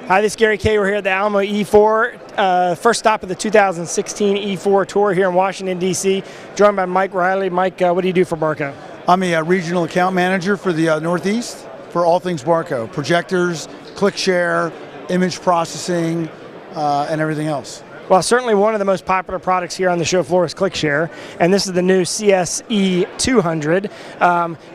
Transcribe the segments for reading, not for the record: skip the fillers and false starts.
Hi, this is Gary Kayye. We're here at the Alamo E4, first stop of the 2016 E4 tour here in Washington, D.C., joined by Mike Reilly. Mike, what do you do for Barco? I'm a regional account manager for the Northeast for all things Barco, projectors, ClickShare, image processing, and everything else. Well, certainly one of the most popular products here on the show floor is ClickShare, and this is the new CSE200.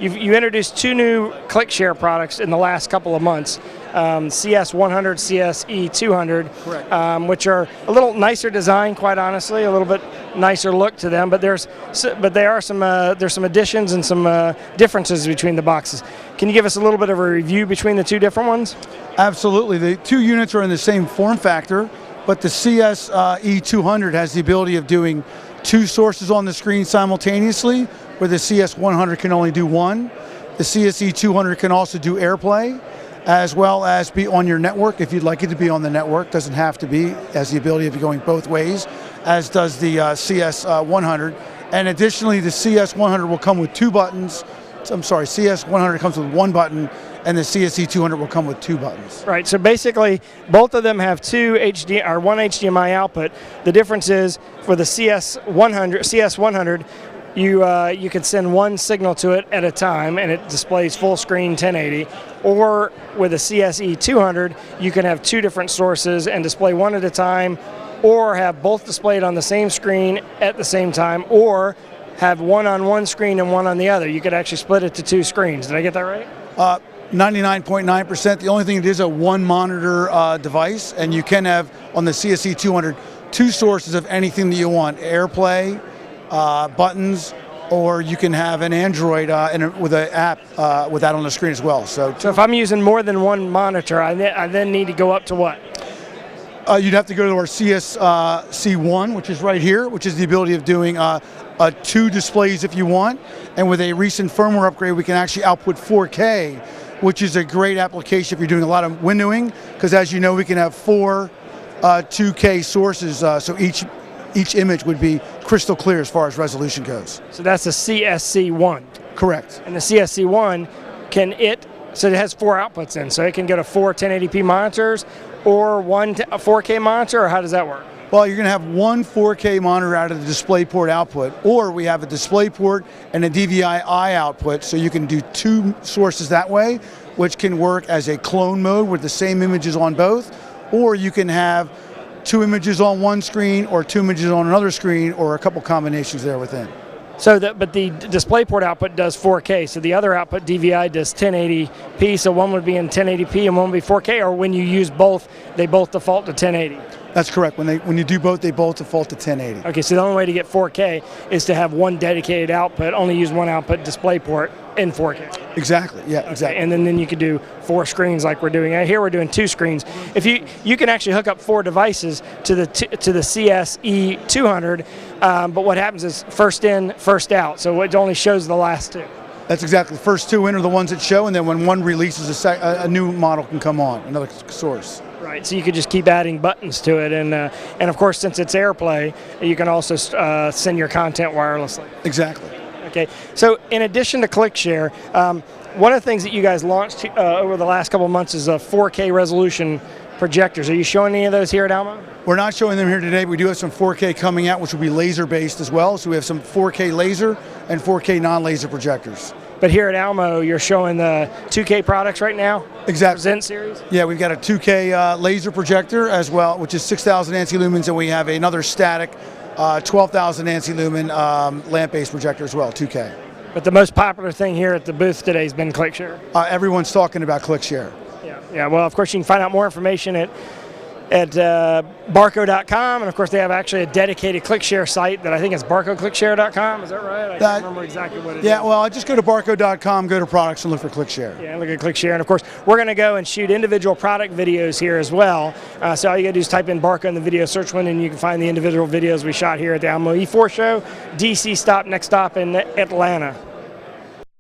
You introduced two new ClickShare products in the last couple of months, CS100, CSE200, which are a little nicer design, quite honestly, a little bit nicer look to them, but there's some additions and some differences between the boxes. Can you give us a little bit of a review between the two different ones? Absolutely. The two units are in the same form factor, but the CSE200 has the ability of doing two sources on the screen simultaneously, where the CS100 can only do one. The CSE200 can also do AirPlay, as well as be on your network if you'd like it to be on the network. Doesn't have to be, has the ability of going both ways, as does the CS100. And additionally, the CS100 will come with two buttons. I'm sorry, CS100 comes with one button, and the CSE200 will come with two buttons. Right, so basically both of them have one HDMI output. The difference is for the CS100, you can send one signal to it at a time and it displays full screen 1080. Or with a CSE200, you can have two different sources and display one at a time, or have both displayed on the same screen at the same time, or have one on one screen and one on the other. You could actually split it to two screens. Did I get that right? 99.9%. The only thing, it is a one monitor device, and you can have on the CSE200 two sources of anything that you want: AirPlay, buttons, or you can have an Android with an app with that on the screen as well. So if I'm using more than one monitor, I then need to go up to what? You'd have to go to our CSC1, which is right here, which is the ability of doing two displays if you want. And with a recent firmware upgrade, we can actually output 4K, which is a great application if you're doing a lot of windowing, because as you know, we can have four 2K sources, so each image would be crystal clear as far as resolution goes. So that's the CSC1. Correct. And the CSC1, so it has four outputs in, so it can go to four 1080p monitors or one 4K monitor, or how does that work? Well, you're going to have one 4K monitor out of the DisplayPort output, or we have a DisplayPort and a DVI output, so you can do two sources that way, which can work as a clone mode with the same images on both, or you can have two images on one screen or two images on another screen, or a couple combinations there within. So, but the DisplayPort output does 4K, so the other output, DVI, does 1080p, so one would be in 1080p and one would be 4K, or when you use both, they both default to 1080? That's correct. When you do both, they both default to 1080. Okay, so the only way to get 4K is to have one dedicated output, only use one output DisplayPort in 4K. Exactly, yeah, exactly. Okay, and then you could do four screens like we're doing. Here we're doing two screens. If you can actually hook up four devices to the CSE200, but what happens is first in, first out, so it only shows the last two. That's exactly. The first two in are the ones that show, and then when one releases, a new model can come on, another source. Right, so you could just keep adding buttons to it, and of course, since it's AirPlay, you can also send your content wirelessly. Exactly. Okay, so in addition to ClickShare, one of the things that you guys launched over the last couple of months is a 4K resolution projectors. Are you showing any of those here at Alamo? We're not showing them here today. We do have some 4K coming out, which will be laser-based as well. So we have some 4K laser and 4K non-laser projectors. But here at Alamo, you're showing the 2K products right now? Exactly. Present series? Yeah, we've got a 2K laser projector as well, which is 6,000 ANSI lumens, and we have another static 12,000 ANSI lumen lamp-based projector as well, 2K. But the most popular thing here at the booth today has been ClickShare. Everyone's talking about ClickShare. Yeah. Well, of course, you can find out more information at Barco.com, and of course they have actually a dedicated ClickShare site that I think is BarcoClickShare.com. Is that right? I can't remember exactly what it is. Yeah, well, I just go to Barco.com, go to products, and look for ClickShare. Yeah, look at ClickShare, and of course we're going to go and shoot individual product videos here as well. So all you got to do is type in Barco in the video search window, and you can find the individual videos we shot here at the Alamo E4 show. DC stop, next stop in Atlanta.